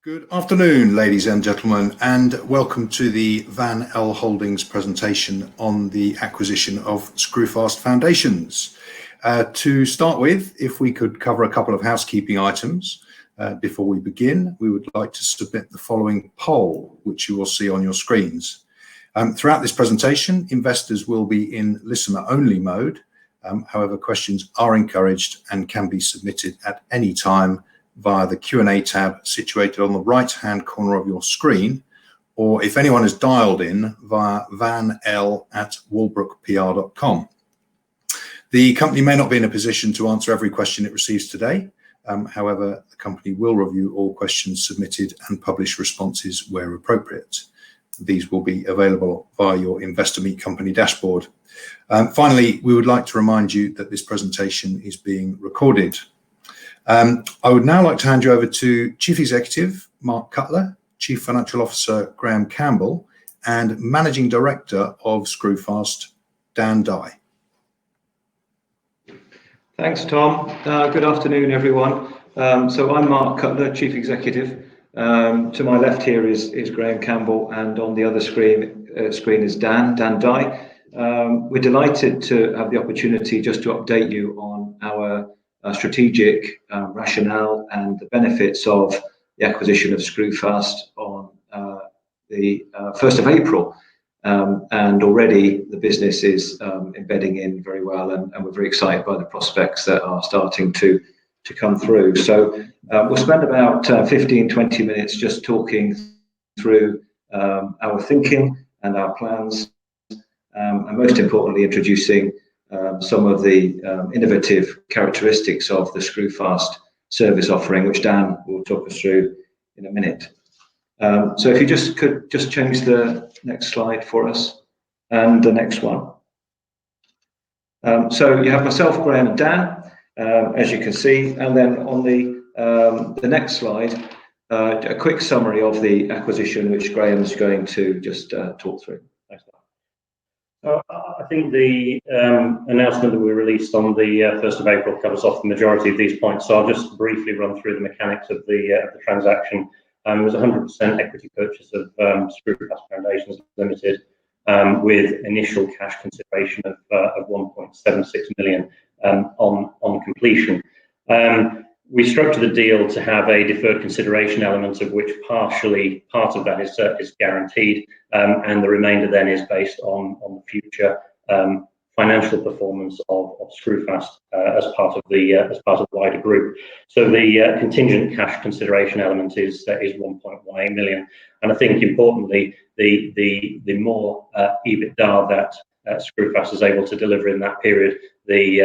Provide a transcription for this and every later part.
Good afternoon, ladies and gentlemen, and welcome to the Van Elle Holdings presentation on the acquisition of ScrewFast Foundations. To start with, if we could cover a couple of housekeeping items before we begin, we would like to submit the following poll, which you will see on your screens. Throughout this presentation, investors will be in listener-only mode. However, questions are encouraged and can be submitted at any time via the Q&A tab situated on the right-hand corner of your screen, or if anyone has dialed in via vanl@walbrookpr.com. The company may not be in a position to answer every question it receives today. However, the company will review all questions submitted and publish responses where appropriate. These will be available via your Investor Meet Company dashboard. Finally, we would like to remind you that this presentation is being recorded. I would now like to hand you over to Chief Executive Mark Cutler, Chief Financial Officer Graham Campbell, and Managing Director of ScrewFast, Dan Dye. Thanks, Tom. Good afternoon, everyone. So I'm Mark Cutler, Chief Executive. To my left here is Graham Campbell, and on the other screen is Dan Dye. We're delighted to have the opportunity just to update you on our strategic rationale and the benefits of the acquisition of ScrewFast on the 1st of April. And already the business is embedding in very well, and we're very excited by the prospects that are starting to come through. So we'll spend about 15-20 minutes just talking through our thinking and our plans, and most importantly introducing some of the innovative characteristics of the ScrewFast service offering, which Dan will talk us through in a minute. So if you could change the next slide for us, and the next one. So you have myself, Graham, and Dan, as you can see, and then on the next slide, a quick summary of the acquisition, which Graham's going to just talk through. Thanks, I think the announcement that we released on the 1st of April covers off the majority of these points, so I'll just briefly run through the mechanics of the transaction. It was a 100% equity purchase of ScrewFast Foundations Limited, with initial cash consideration of 1.76 million on completion. We structured the deal to have a deferred consideration element, of which part of that is guaranteed, and the remainder then is based on the future financial performance of ScrewFast as part of the wider group. So the contingent cash consideration element is 1.18 million, and I think importantly the more EBITDA that ScrewFast is able to deliver in that period, the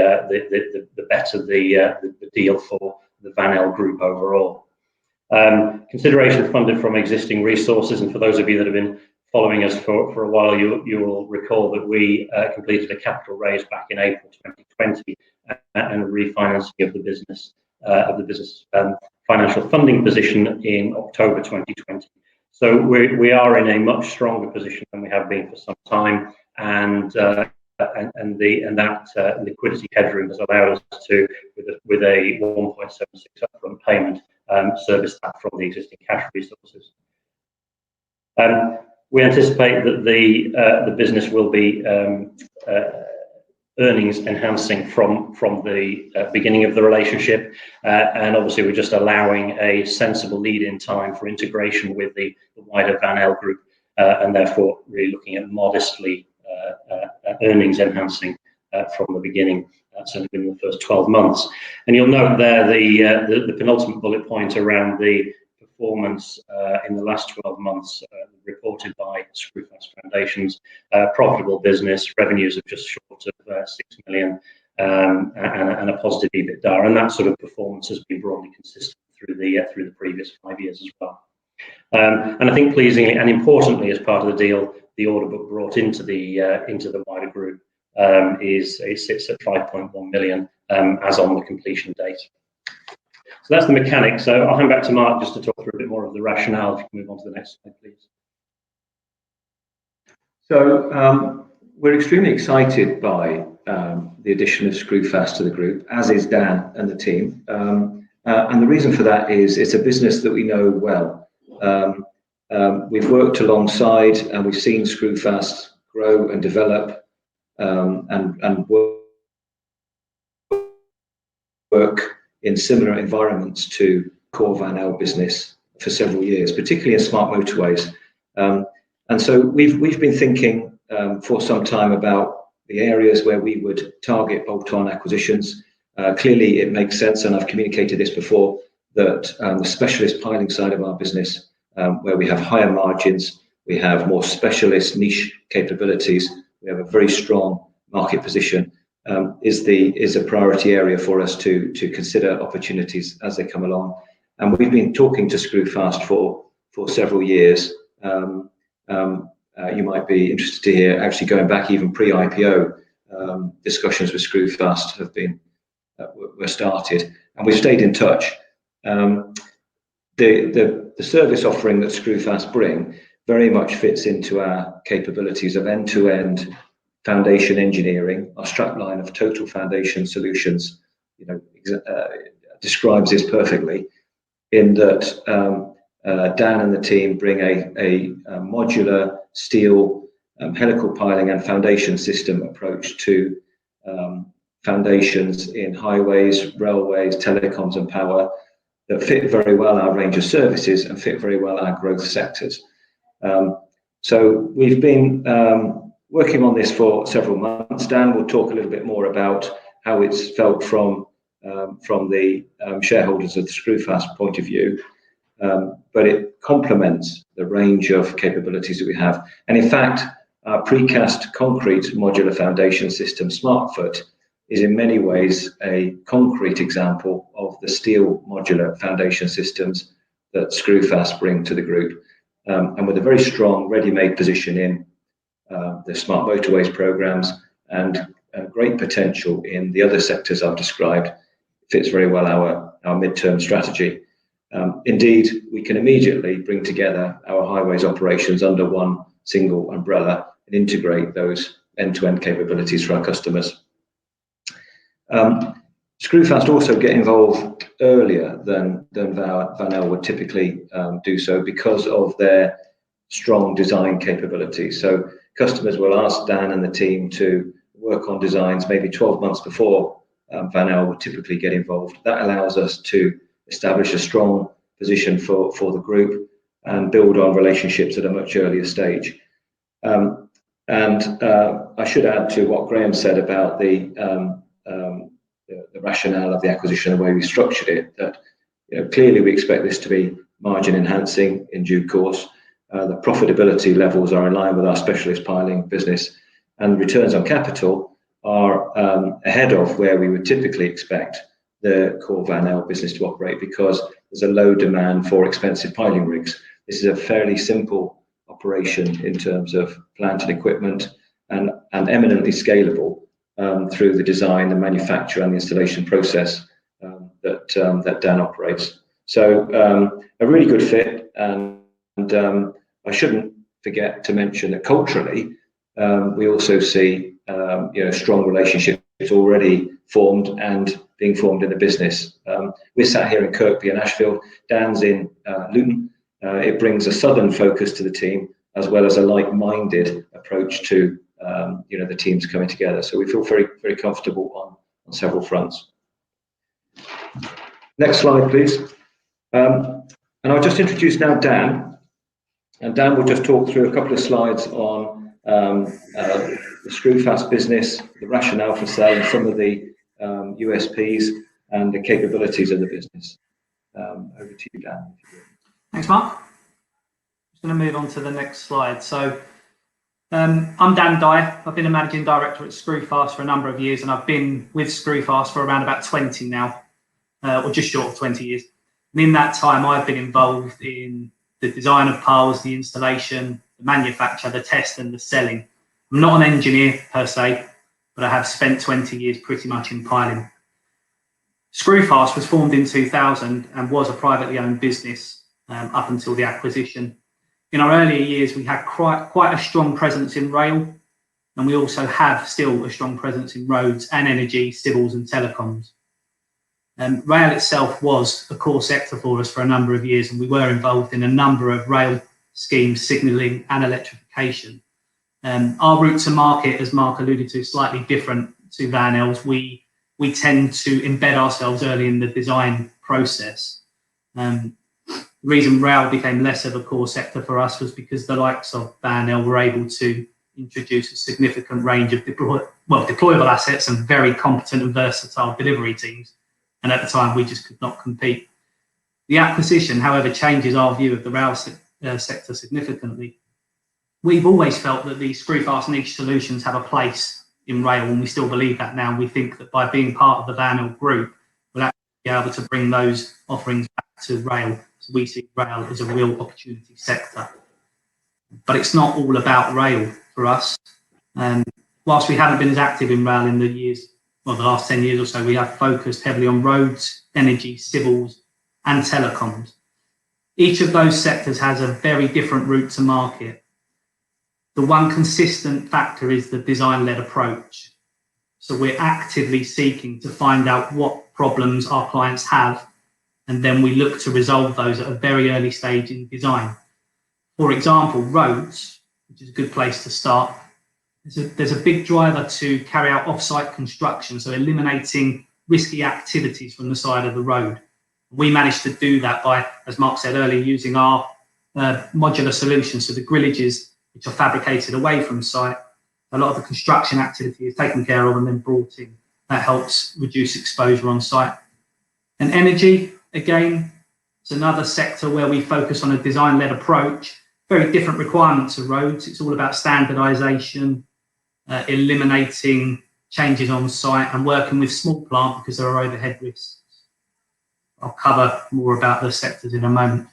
better the deal for the Van Elle Group overall. Consideration funded from existing resources, and for those of you that have been following us for a while, you will recall that we completed a capital raise back in April 2020 and a refinancing of the business financial funding position in October 2020. So we are in a much stronger position than we have been for some time, and that liquidity headroom has allowed us to, with a 1.76 upfront payment, service that from the existing cash resources. We anticipate that the business will be earnings enhancing from the beginning of the relationship, and obviously we're just allowing a sensible lead-in time for integration with the wider Van Elle Group, and therefore really looking at modestly earnings enhancing from the beginning, certainly in the first 12 months. And you'll note there the penultimate bullet point around the performance in the last 12 months reported by ScrewFast Foundations. Profitable business, revenues of just short of 6 million, and a positive EBITDA, and that sort of performance has been broadly consistent through the previous 5 years as well. And I think pleasingly and importantly, as part of the deal, the order book brought into the wider group sits at 5.1 million as on the completion date. So that's the mechanics. So I'll hand back to Mark just to talk through a bit more of the rationale. If you can move on to the next slide, please. So we're extremely excited by the addition of ScrewFast to the group, as is Dan and the team. And the reason for that is it's a business that we know well. We've worked alongside and we've seen ScrewFast grow and develop and work in similar environments to core Van Elle business for several years, particularly in smart motorways. And so we've been thinking for some time about the areas where we would target bolt-on acquisitions. Clearly, it makes sense, and I've communicated this before, that the specialist piling side of our business, where we have higher margins, we have more specialist niche capabilities, we have a very strong market position, is a priority area for us to consider opportunities as they come along. And we've been talking to ScrewFast for several years. You might be interested to hear, actually going back even pre-IPO, discussions with ScrewFast were started, and we've stayed in touch. The service offering that ScrewFast bring very much fits into our capabilities of end-to-end foundation engineering. Our strapline of total foundation solutions, describes this perfectly, in that Dan and the team bring a modular steel helical piling and foundation system approach to foundations in highways, railways, telecoms and power that fit very well our range of services and fit very well our growth sectors. So we've been working on this for several months. Dan will talk a little bit more about how it's felt from the shareholders of the ScrewFast point of view, but it complements the range of capabilities that we have. And in fact, our precast concrete modular foundation system, SmartFoot, is in many ways a concrete example of the steel modular foundation systems that ScrewFast bring to the group, and with a very strong ready-made position in the smart motorways programs and great potential in the other sectors I've described. Fits very well our mid-term strategy. Indeed, we can immediately bring together our highways operations under one single umbrella and integrate those end-to-end capabilities for our customers. ScrewFast also get involved earlier than Van Elle would typically do so because of their strong design capabilities. So customers will ask Dan and the team to work on designs maybe 12 months before Van Elle would typically get involved. That allows us to establish a strong position for the group and build on relationships at a much earlier stage. I should add to what Graham said about the rationale of the acquisition, the way we structured it, that clearly we expect this to be margin enhancing in due course. The profitability levels are in line with our specialist piling business, and returns on capital are ahead of where we would typically expect the core Van Elle business to operate, because there's a low demand for expensive piling rigs. This is a fairly simple operation in terms of plant and equipment, and eminently scalable through the design, the manufacture and the installation process that Dan operates. So a really good fit, and I shouldn't forget to mention that culturally we also see strong relationships already formed and being formed in the business. We're sat here in Kirkby and Ashfield. Dan's in Luton. It brings a southern focus to the team, as well as a like-minded approach to the teams coming together. So we feel very, very comfortable on several fronts. Next slide, please. And I'll just introduce now Dan, and Dan will just talk through a couple of slides on the ScrewFast business, the rationale for selling, some of the USPs and the capabilities of the business. Over to you, Dan. Thanks, Mark. I'm just going to move on to the next slide. So I'm Dan Dyer. I've been a managing director at ScrewFast for a number of years, and I've been with ScrewFast for around about 20 now, or just short of 20 years. And in that time, I've been involved in the design of piles, the installation, the manufacture, the test and the selling. I'm not an engineer per se, but I have spent 20 years pretty much in piling. ScrewFast was formed in 2000 and was a privately owned business up until the acquisition. In our earlier years, we had quite a strong presence in rail, and we also have still a strong presence in roads and energy, civils and telecoms. Rail itself was a core sector for us for a number of years, and we were involved in a number of rail schemes, signalling and electrification. Our route to market, as Mark alluded to, is slightly different to Van Elle's. We tend to embed ourselves early in the design process. The reason rail became less of a core sector for us was because the likes of Van Elle were able to introduce a significant range of deployable assets and very competent and versatile delivery teams. And at the time, we just could not compete. The acquisition, however, changes our view of the rail sector significantly. We've always felt that these ScrewFast niche solutions have a place in rail, and we still believe that now. We think that by being part of the Van Elle group, we'll actually be able to bring those offerings back to rail. So we see rail as a real opportunity sector. But it's not all about rail for us. Whilst we haven't been as active in rail in the last 10 years or so, we have focused heavily on roads, energy, civils, and telecoms. Each of those sectors has a very different route to market. The one consistent factor is the design-led approach. So we're actively seeking to find out what problems our clients have, and then we look to resolve those at a very early stage in design. For example, roads, which is a good place to start. There's a big driver to carry out off-site construction, so eliminating risky activities from the side of the road. We managed to do that by, as Mark said earlier, using our modular solutions, so the grillages, which are fabricated away from site. A lot of the construction activity is taken care of and then brought in. That helps reduce exposure on site. And energy, again, it's another sector where we focus on a design-led approach. Very different requirements of roads. It's all about standardisation, eliminating changes on site, and working with small plant because there are overhead risks. I'll cover more about the sectors in a moment.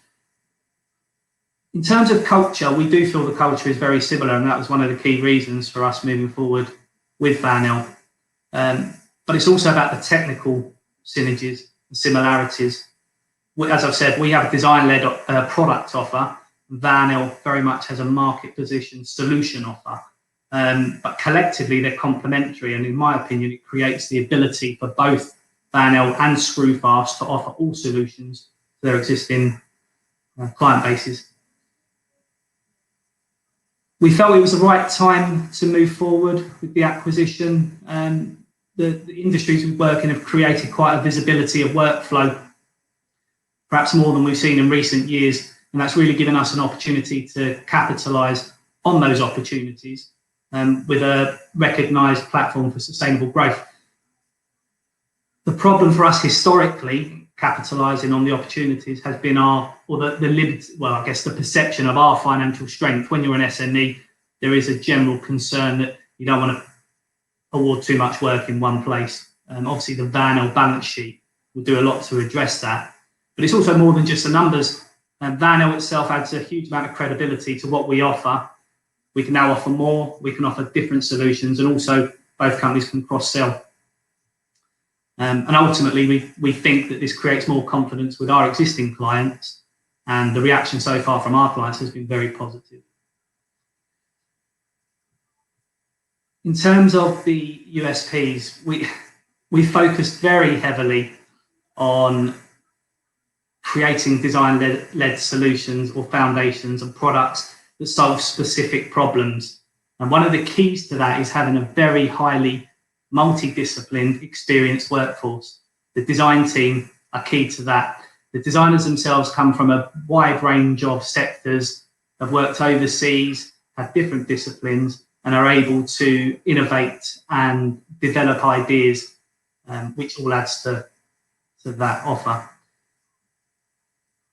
In terms of culture, we do feel the culture is very similar, and that was one of the key reasons for us moving forward with Van Elle. But it's also about the technical synergies and similarities. As I've said, we have a design-led product offer. Van Elle very much has a market position solution offer. But collectively, they're complementary, and in my opinion, it creates the ability for both Van Elle and ScrewFast to offer all solutions to their existing client bases. We felt it was the right time to move forward with the acquisition. The industries we work in have created quite a visibility of workflow, perhaps more than we've seen in recent years, and that's really given us an opportunity to capitalise on those opportunities with a recognised platform for sustainable growth. The problem for us historically, capitalising on the opportunities, has been the perception of our financial strength. When you're an SME, there is a general concern that you don't want to award too much work in one place. Obviously, the Van Elle balance sheet will do a lot to address that. But it's also more than just the numbers. Van Elle itself adds a huge amount of credibility to what we offer. We can now offer more, we can offer different solutions, and also both companies can cross-sell. And ultimately, we think that this creates more confidence with our existing clients, and the reaction so far from our clients has been very positive. In terms of the USPs, we focused very heavily on creating design-led solutions or foundations and products that solve specific problems. And one of the keys to that is having a very highly multidisciplined, experienced workforce. The design team are key to that. The designers themselves come from a wide range of sectors, have worked overseas, have different disciplines, and are able to innovate and develop ideas, which all adds to that offer.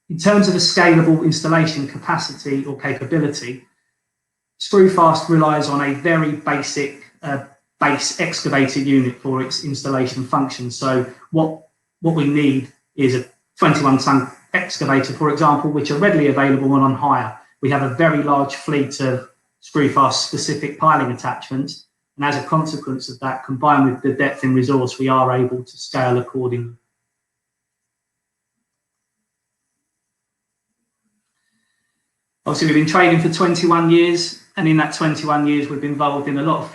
In terms of a scalable installation capacity or capability, ScrewFast relies on a very basic base excavator unit for its installation function. So what we need is a 21-ton excavator, for example, which are readily available and on hire. We have a very large fleet of ScrewFast specific piling attachments, and as a consequence of that, combined with the depth in resource, we are able to scale accordingly. Obviously, we've been trading for 21 years, and in that 21 years, we've been involved in a lot of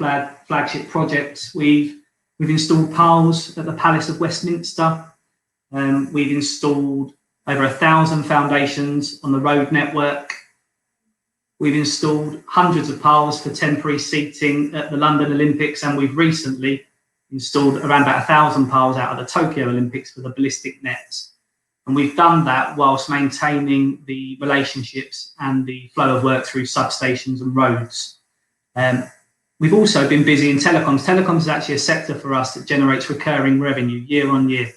flagship projects. We've installed piles at the Palace of Westminster. We've installed over 1,000 foundations on the road network. We've installed hundreds of piles for temporary seating at the London Olympics, and we've recently installed around about 1,000 piles out of the Tokyo Olympics for the ballistic nets. And we've done that whilst maintaining the relationships and the flow of work through substations and roads. We've also been busy in telecoms. Telecoms is actually a sector for us that generates recurring revenue year on year.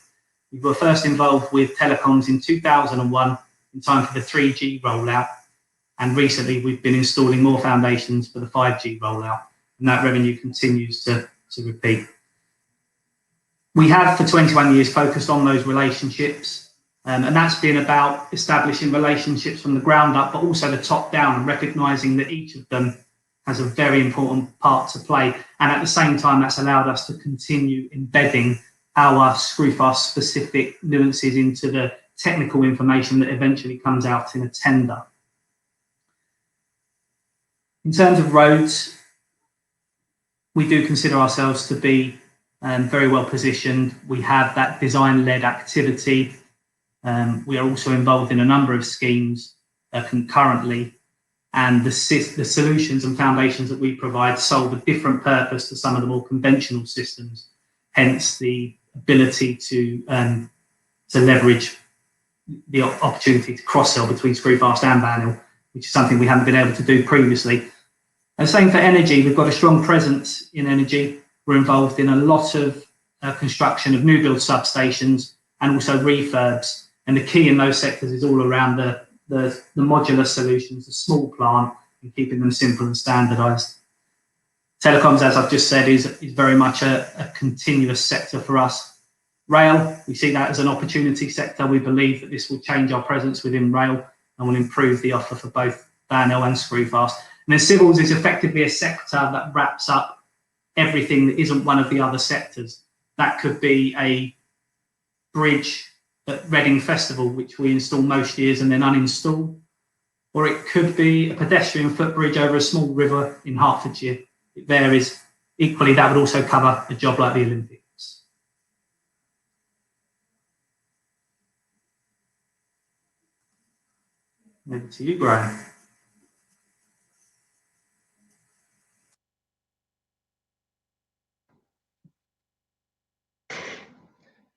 We were first involved with telecoms in 2001 in time for the 3G rollout. And recently we've been installing more foundations for the 5G rollout. And that revenue continues to repeat. We have for 21 years focused on those relationships. And that's been about establishing relationships from the ground up, but also the top down, and recognising that each of them has a very important part to play. And at the same time, that's allowed us to continue embedding our ScrewFast specific nuances into the technical information that eventually comes out in a tender. In terms of roads, we do consider ourselves to be very well positioned. We have that design-led activity. We are also involved in a number of schemes concurrently, and the solutions and foundations that we provide solve a different purpose to some of the more conventional systems, hence the ability to leverage the opportunity to cross-sell between ScrewFast and Van, which is something we haven't been able to do previously. And same for energy. We've got a strong presence in energy. We're involved in a lot of construction of new build substations and also refurbs. And the key in those sectors is all around the modular solutions, the small plant, and keeping them simple and standardised. Telecoms, as I've just said, is very much a continuous sector for us. Rail, we see that as an opportunity sector. We believe that this will change our presence within rail and will improve the offer for both Van and ScrewFast. And then civils is effectively a sector that wraps up everything that isn't one of the other sectors. That could be a bridge at Reading Festival, which we install most years and then uninstall. Or it could be a pedestrian footbridge over a small river in Hertfordshire. It varies. Equally, that would also cover a job like the Olympics. Over to you, Graham.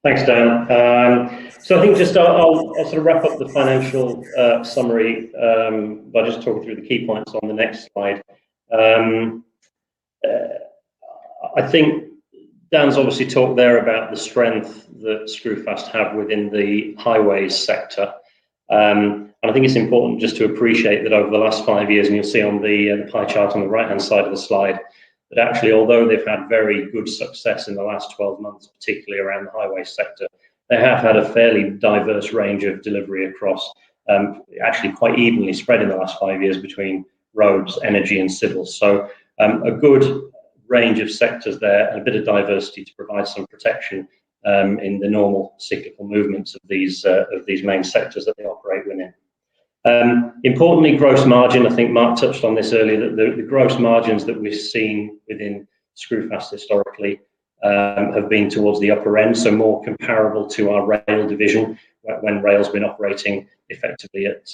Thanks, Dan. So I think just I'll sort of wrap up the financial summary by just talking through the key points on the next slide. I think Dan's obviously talked there about the strength that ScrewFast have within the highways sector. And I think it's important just to appreciate that over the last 5 years, and you'll see on the pie chart on the right-hand side of the slide, that actually, although they've had very good success in the last 12 months, particularly around the highway sector, they have had a fairly diverse range of delivery across, actually quite evenly spread in the last 5 years between roads, energy and civils. So a good range of sectors there and a bit of diversity to provide some protection in the normal cyclical movements of these main sectors that they operate within. Importantly, gross margin, I think Mark touched on this earlier, that the gross margins that we've seen within ScrewFast historically have been towards the upper end, so more comparable to our rail division when rail's been operating effectively at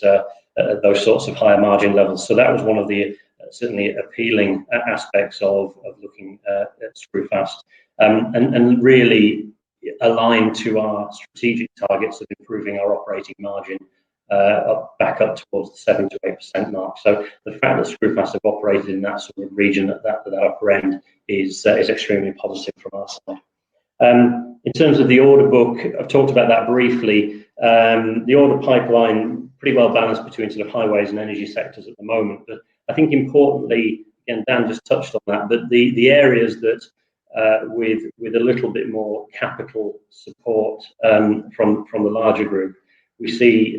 those sorts of higher margin levels. So that was one of the certainly appealing aspects of looking at ScrewFast and really aligned to our strategic targets of improving our operating margin back up towards the 7 to 8% mark. So the fact that ScrewFast have operated in that sort of region at that upper end is extremely positive from our side. In terms of the order book, I've talked about that briefly. The order pipeline pretty well balanced between sort of highways and energy sectors at the moment. But I think importantly, again, Dan just touched on that, but the areas that with a little bit more capital support from the larger group, we see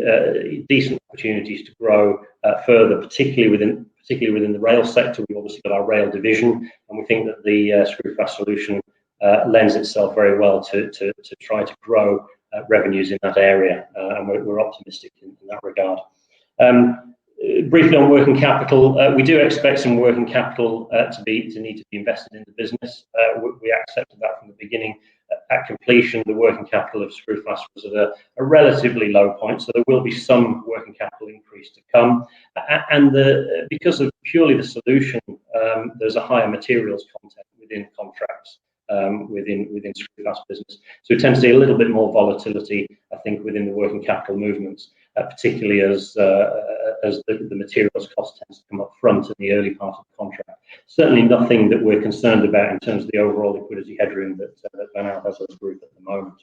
decent opportunities to grow further, particularly within the rail sector. We've obviously got our rail division, and we think that the ScrewFast solution lends itself very well to try to grow revenues in that area, and we're optimistic in that regard. Briefly on working capital, we do expect some working capital to need to be invested in the business. We accepted that from the beginning. At completion, the working capital of ScrewFast was at a relatively low point, so there will be some working capital increase to come. And because of purely the solution, there's a higher materials content within contracts within ScrewFast business. So we tend to see a little bit more volatility, I think, within the working capital movements, particularly as the materials cost tends to come up front in the early part of the contract. Certainly nothing that we're concerned about in terms of the overall liquidity headroom that Van Elle has as a group at the moment.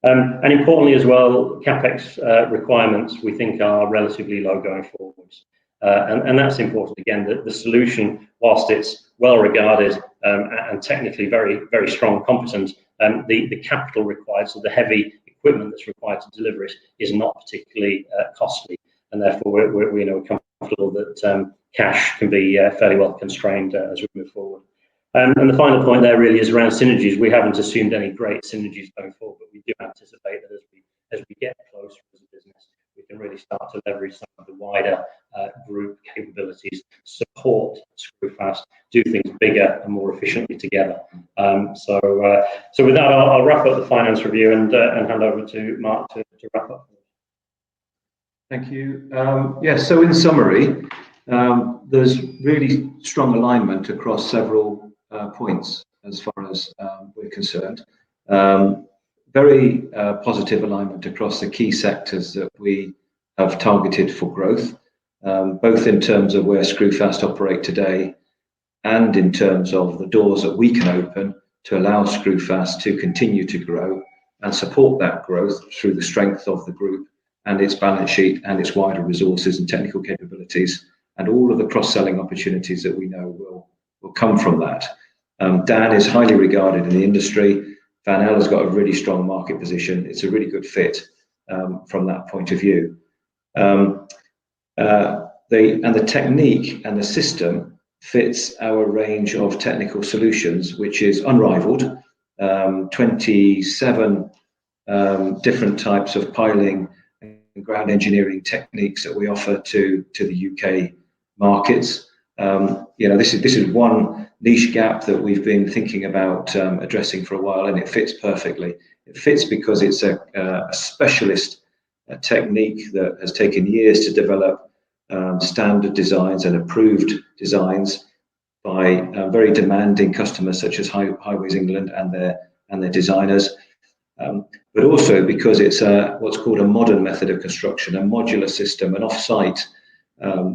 And importantly as well, CapEx requirements we think are relatively low going forwards. And that's important again, that the solution, whilst it's well regarded and technically very, very strong and competent, the capital required, so the heavy equipment that's required to deliver it, is not particularly costly, and therefore we're comfortable that cash can be fairly well constrained as we move forward. And the final point there really is around synergies. We haven't assumed any great synergies going forward, but we do anticipate that as we get closer as a business, we can really start to leverage some of the wider group capabilities, support ScrewFast, do things bigger and more efficiently together. So with that, I'll wrap up the finance review and hand over to Mark to wrap up. Thank you. Yes, so in summary, there's really strong alignment across several points as far as we're concerned. Very positive alignment across the key sectors that we have targeted for growth, both in terms of where ScrewFast operate today and in terms of the doors that we can open to allow ScrewFast to continue to grow and support that growth through the strength of the group and its balance sheet and its wider resources and technical capabilities, and all of the cross-selling opportunities that we know will come from that. Dan is highly regarded in the industry. Van Elle has got a really strong market position. It's a really good fit from that point of view. The technique and the system fits our range of technical solutions, which is unrivaled. 27 different types of piling and ground engineering techniques that we offer to the UK markets. This is one niche gap that we've been thinking about addressing for a while, and it fits perfectly. It fits because it's a specialist technique that has taken years to develop standard designs and approved designs by very demanding customers such as Highways England and their designers, but also because it's what's called a modern method of construction, a modular system, an off-site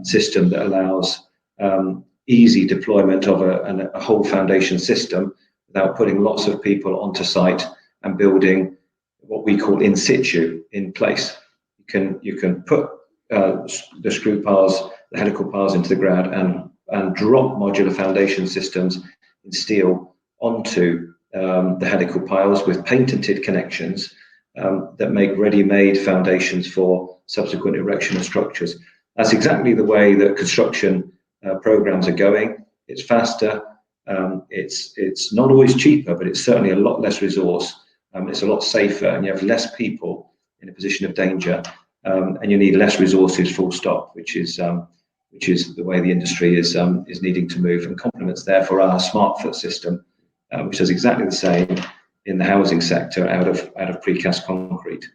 system that allows easy deployment of a whole foundation system without putting lots of people onto site and building what we call in situ, in place. You can put the screw piles, the helical piles into the ground and drop modular foundation systems in steel onto the helical piles with patented connections that make ready-made foundations for subsequent erection of structures. That's exactly the way that construction programs are going. It's faster, it's not always cheaper, but it's certainly a lot less resource, it's a lot safer, and you have less people in a position of danger, and you need less resources, full stop, which is the way the industry is needing to move, and complements therefore our SmartFoot system, which does exactly the same in the housing sector out of precast concrete.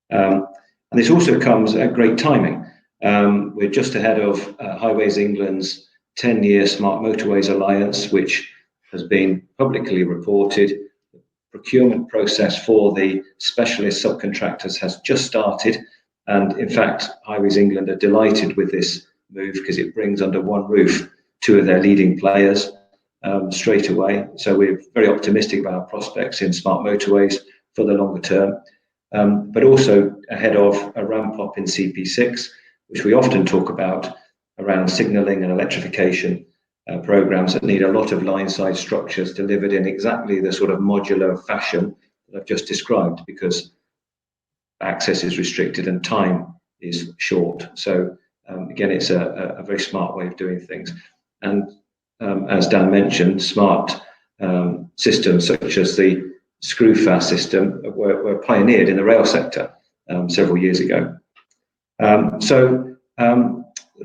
And this also comes at great timing. We're just ahead of Highways England's 10-year Smart Motorways Alliance, which has been publicly reported. The procurement process for the specialist subcontractors has just started. And in fact, Highways England are delighted with this move because it brings under one roof two of their leading players straight away. So we're very optimistic about our prospects in smart motorways for the longer term, but also ahead of a ramp up in CP6, which we often talk about around signalling and electrification programs that need a lot of line-side structures delivered in exactly the sort of modular fashion that I've just described, because access is restricted and time is short. So again, it's a very smart way of doing things. And as Dan mentioned, smart systems such as the ScrewFast system were pioneered in the rail sector several years ago.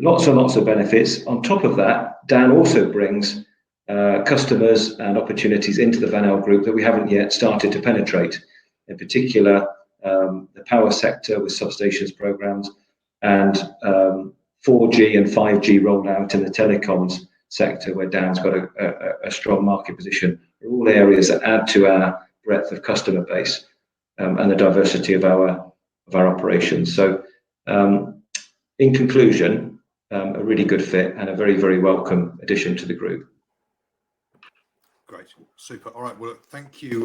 lots and lots of benefits. On top of that, Dan also brings customers and opportunities into the Van Elle Group that we haven't yet started to penetrate. In particular, the power sector with substations programs, and 4G and 5G rollout in the telecoms sector, where Dan's got a strong market position, are all areas that add to our breadth of customer base and the diversity of our operations. So, in conclusion, a really good fit and a very, very welcome addition to the group. Great, super. All right, well, thank you,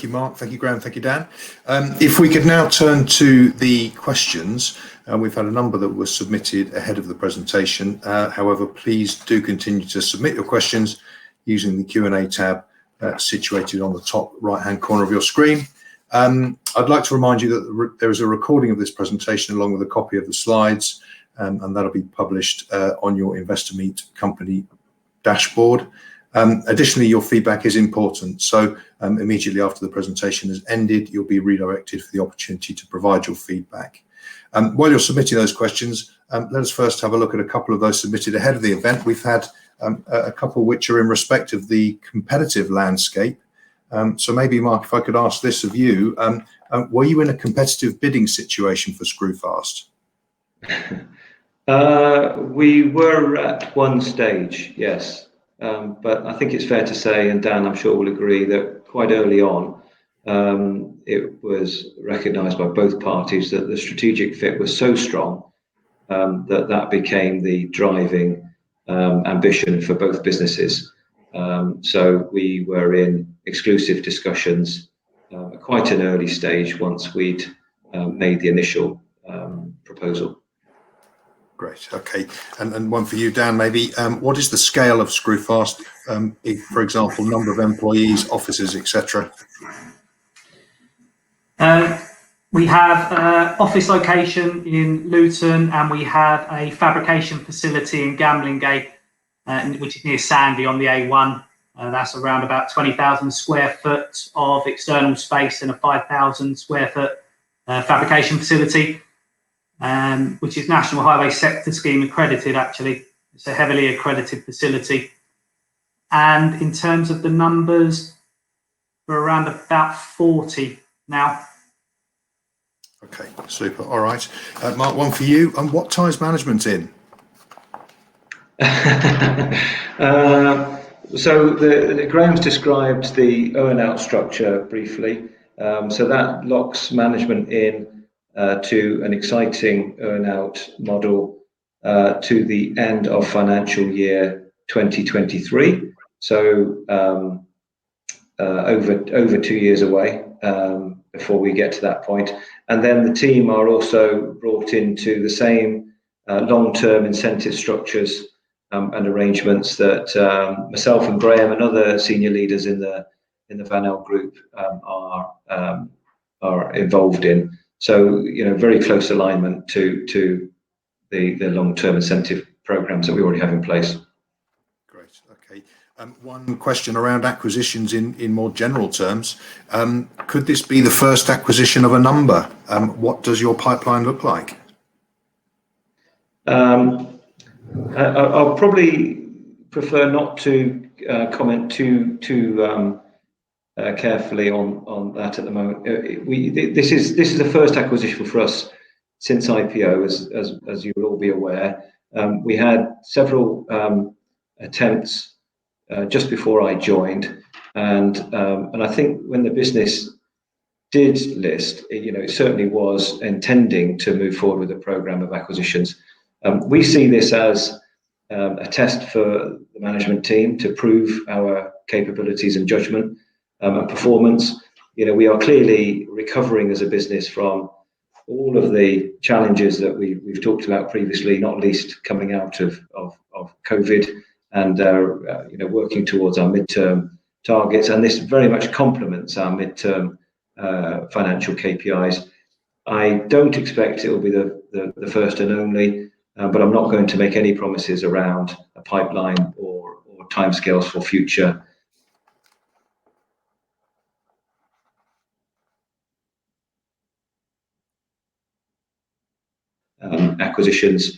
Mark, thank you, Graham, thank you, Dan. If we could now turn to the questions, we've had a number that were submitted ahead of the presentation. However, please do continue to submit your questions using the Q&A tab situated on the top right-hand corner of your screen. I'd like to remind you that there is a recording of this presentation along with a copy of the slides, and that'll be published on your Investor Meet company dashboard. Additionally, your feedback is important, so immediately after the presentation has ended, you'll be redirected for the opportunity to provide your feedback. While you're submitting those questions, let us first have a look at a couple of those submitted ahead of the event. We've had a couple which are in respect of the competitive landscape. So maybe, Mark, if I could ask this of you, were you in a competitive bidding situation for ScrewFast? We were at one stage, yes. But I think it's fair to say, and Dan, I'm sure will agree, that quite early on, it was recognised by both parties that the strategic fit was so strong that became the driving ambition for both businesses. So we were in exclusive discussions at quite an early stage once we'd made the initial proposal. Great. Okay. And one for you, Dan, maybe. What is the scale of ScrewFast? For example, number of employees, offices, etc. We have an office location in Luton, and we have a fabrication facility in Gamblingate, which is near Sandy on the A1. That's around about 20,000 square foot of external space and a 5,000 square foot fabrication facility. Which is National Highway Sector Scheme accredited, actually. It's a heavily accredited facility. And in terms of the numbers, we're around about 40 now. Okay, super. All right. Mark, one for you. And what ties management in? So Graham's described the earn-out structure briefly. So that locks management in to an exciting earn-out model to the end of financial year 2023. So over 2 years away before we get to that point. And then the team are also brought into the same long-term incentive structures and arrangements that myself and Graham and other senior leaders in the Van Elle Group are involved in. So, very close alignment to the long-term incentive programs that we already have in place. Great. Okay. One question around acquisitions in more general terms. Could this be the first acquisition of a number? What does your pipeline look like? I'll probably prefer not to comment too carefully on that at the moment. This is the first acquisition for us since IPO, as you will all be aware. We had several attempts just before I joined, and I think when the business did list, it certainly was intending to move forward with a program of acquisitions. We see this as a test for the management team to prove our capabilities and judgment and performance. We are clearly recovering as a business from all of the challenges that we've talked about previously, not least coming out of COVID, and working towards our midterm targets. And this very much complements our midterm financial KPIs. I don't expect it will be the first and only, but I'm not going to make any promises around a pipeline or timescales for future acquisitions.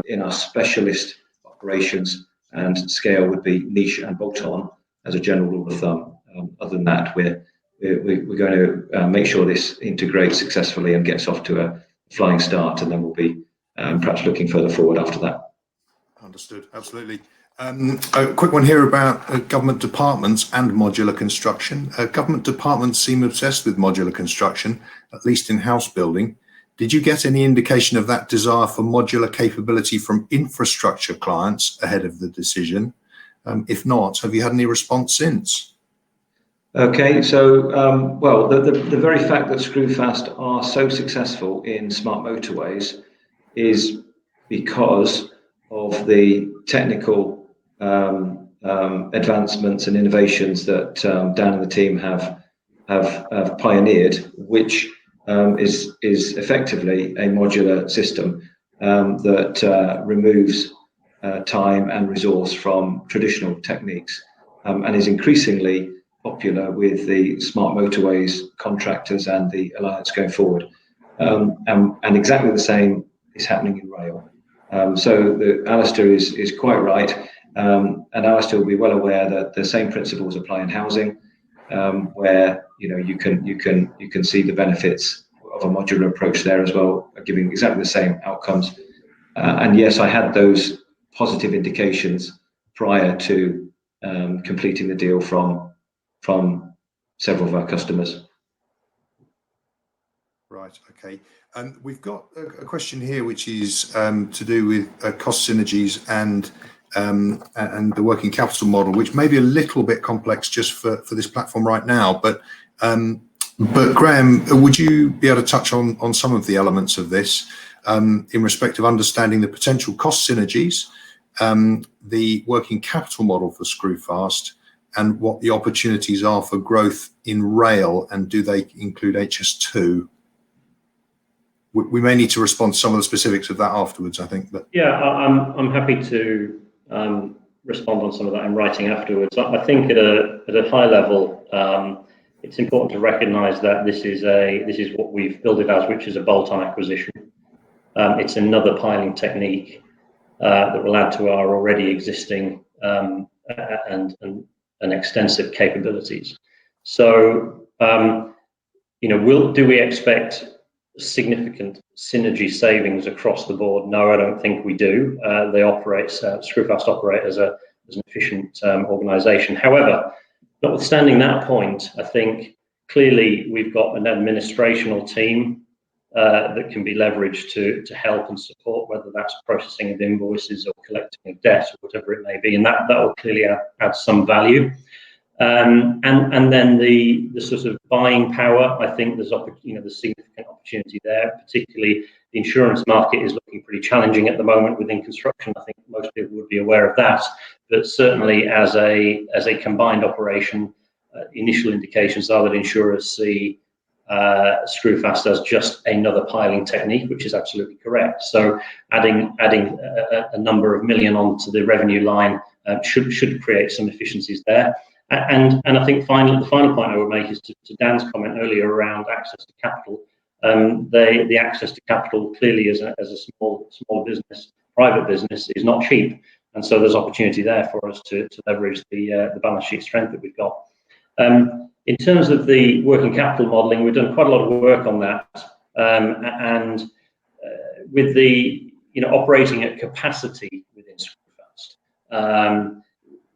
in our specialist operations, and scale would be niche and bolt-on as a general rule of thumb. Other than that, we're going to make sure this integrates successfully and gets off to a flying start, and then we'll be perhaps looking further forward after that. Understood. Absolutely. A quick one here about government departments and modular construction. Government departments seem obsessed with modular construction, at least in house building. Did you get any indication of that desire for modular capability from infrastructure clients ahead of the decision? If not, have you had any response since? Okay, so well, the very fact that ScrewFast are so successful in smart motorways is because of the technical advancements and innovations that Dan and the team have pioneered, which is effectively a modular system that removes time and resource from traditional techniques, and is increasingly popular with the smart motorways contractors and the alliance going forward. And exactly the same is happening in rail. So Alistair is quite right, and Alistair will be well aware that the same principles apply in housing, where you can see the benefits of a modular approach there as well, giving exactly the same outcomes. And yes, I had those positive indications prior to completing the deal from several of our customers. Right. Okay. We've got a question here which is to do with cost synergies and the working capital model, which may be a little bit complex just for this platform right now. But Graham, would you be able to touch on some of the elements of this in respect of understanding the potential cost synergies, the working capital model for ScrewFast, and what the opportunities are for growth in rail, and do they include HS2? We may need to respond to some of the specifics of that afterwards, I think. But yeah, I'm happy to respond on some of that in writing afterwards. I think at a high level, it's important to recognise that this is what we've built it as, which is a bolt-on acquisition. It's another piling technique that will add to our already existing and extensive capabilities. So, do we expect significant synergy savings across the board? No, I don't think we do. ScrewFast operate as an efficient organisation. However, notwithstanding that point, I think clearly we've got an administrational team that can be leveraged to help and support, whether that's processing of invoices or collecting of debt or whatever it may be, and that will clearly add some value. And then the sort of buying power, I think there's significant opportunity there. Particularly, the insurance market is looking pretty challenging at the moment within construction. I think most people would be aware of that. But certainly, as a combined operation, initial indications are that insurers see ScrewFast as just another piling technique, which is absolutely correct. So adding a number of million onto the revenue line should create some efficiencies there. And I think the final point I would make is to Dan's comment earlier around access to capital. The access to capital clearly as a small business, private business, is not cheap, and so there's opportunity there for us to leverage the balance sheet strength that we've got. In terms of the working capital modelling, we've done quite a lot of work on that, and with the operating at capacity within ScrewFast.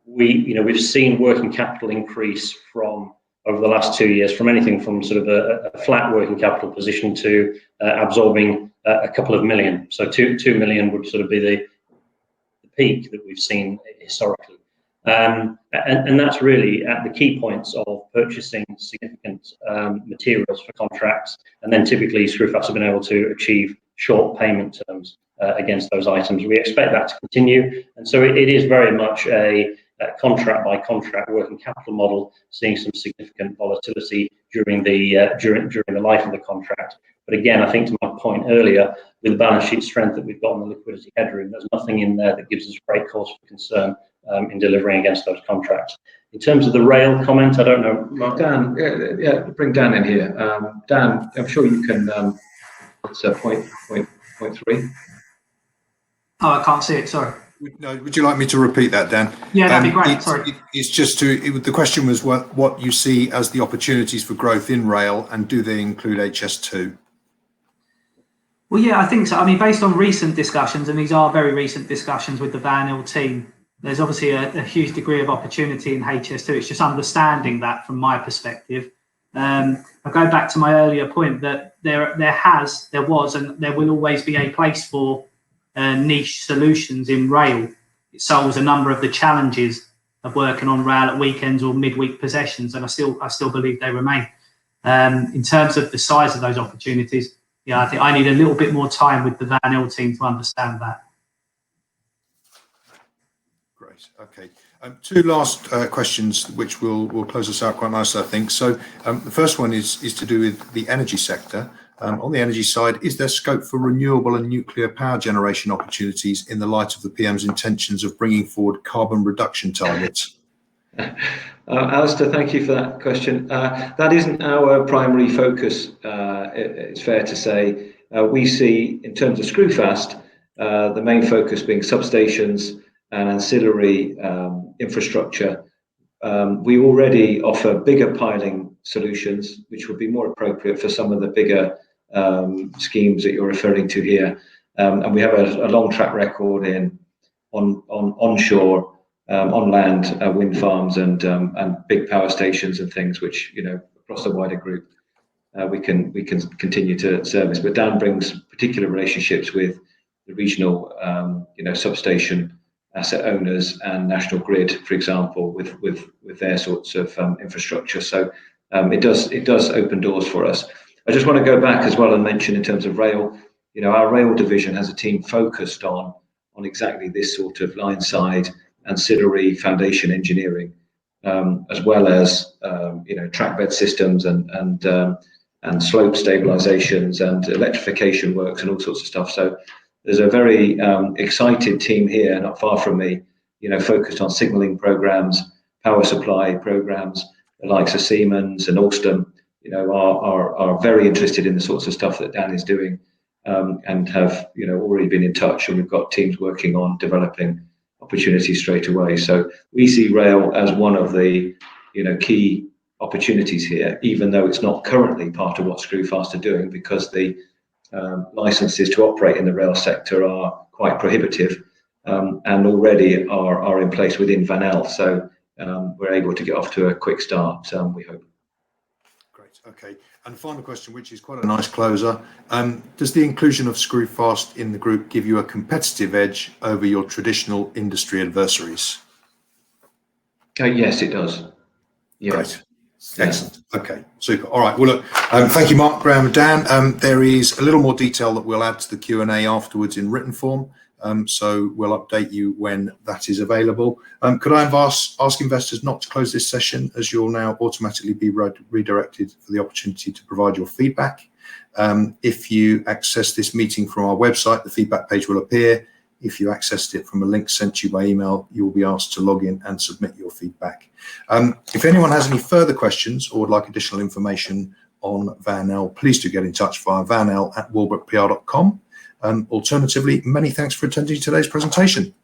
We've seen working capital increase from over the last 2 years, from anything from sort of a flat working capital position to absorbing a couple of million. So 2 million would sort of be the peak that we've seen historically, and that's really at the key points of purchasing significant materials for contracts, and then typically ScrewFast have been able to achieve short payment terms against those items. We expect that to continue, and so it is very much a contract by contract working capital model, seeing some significant volatility during the life of the contract. But again, I think to my point earlier, with the balance sheet strength that we've got and the liquidity headroom, there's nothing in there that gives us great cause for concern in delivering against those contracts. In terms of the rail comment, I don't know, Mark. Dan, yeah, bring Dan in here. Dan, I'm sure you can answer point 3. Oh, I can't see it, sorry. No, would you like me to repeat that, Dan? Yeah, that'd be great, sorry. It's just the question was what you see as the opportunities for growth in rail, and do they include HS2? Well, yeah, I think so. I mean, based on recent discussions, and these are very recent discussions with the Van ELLE team, there's obviously a huge degree of opportunity in HS2. It's just understanding that from my perspective. I go back to my earlier point that there was, and there will always be a place for niche solutions in rail. It solves a number of the challenges of working on rail at weekends or midweek possessions, and I still believe they remain. In terms of the size of those opportunities, yeah, I think I need a little bit more time with the Van ELLE team to understand that. Great. Okay. Two last questions, which will close us out quite nicely, I think. So the first one is to do with the energy sector. On the energy side, is there scope for renewable and nuclear power generation opportunities in the light of the PM's intentions of bringing forward carbon reduction targets? Alistair, thank you for that question. That isn't our primary focus, it's fair to say. We see, in terms of ScrewFast, the main focus being substations and ancillary infrastructure. We already offer bigger piling solutions, which would be more appropriate for some of the bigger schemes that you're referring to here. And we have a long track record on onshore, on land wind farms and big power stations and things, which, you know, across the wider group we can continue to service. But Dan brings particular relationships with the regional, substation asset owners and National Grid, for example, with their sorts of infrastructure. So it does open doors for us. I just want to go back as well and mention, in terms of rail, our rail division has a team focused on exactly this sort of line side ancillary foundation engineering, as well as track bed systems and slope stabilizations and electrification works and all sorts of stuff. So there's a very excited team here, not far from me, focused on signaling programs, power supply programs. The likes of Siemens and Alstom, are very interested in the sorts of stuff that Dan is doing, and have already been in touch, and we've got teams working on developing opportunities straight away. So we see rail as one of the key opportunities here, even though it's not currently part of what ScrewFast are doing, because the licenses to operate in the rail sector are quite prohibitive, and already are in place within Van ELLE. So we're able to get off to a quick start, we hope. Great. Okay. And final question, which is quite a nice closer. Does the inclusion of ScrewFast in the group give you a competitive edge over your traditional industry adversaries? Yes, it does. Yes. Great. Excellent. Okay, super. All right. Well, look, thank you, Mark, Graham, and Dan. There is a little more detail that we'll add to the Q&A afterwards in written form. So we'll update you when that is available. Could I ask investors not to close this session, as you'll now automatically be redirected for the opportunity to provide your feedback. If you access this meeting from our website, the feedback page will appear. If you accessed it from a link sent to you by email, you will be asked to log in and submit your feedback. If anyone has any further questions or would like additional information on Van ELLE, please do get in touch via vanelle@walbrookpr.com. Alternatively, many thanks for attending today's presentation.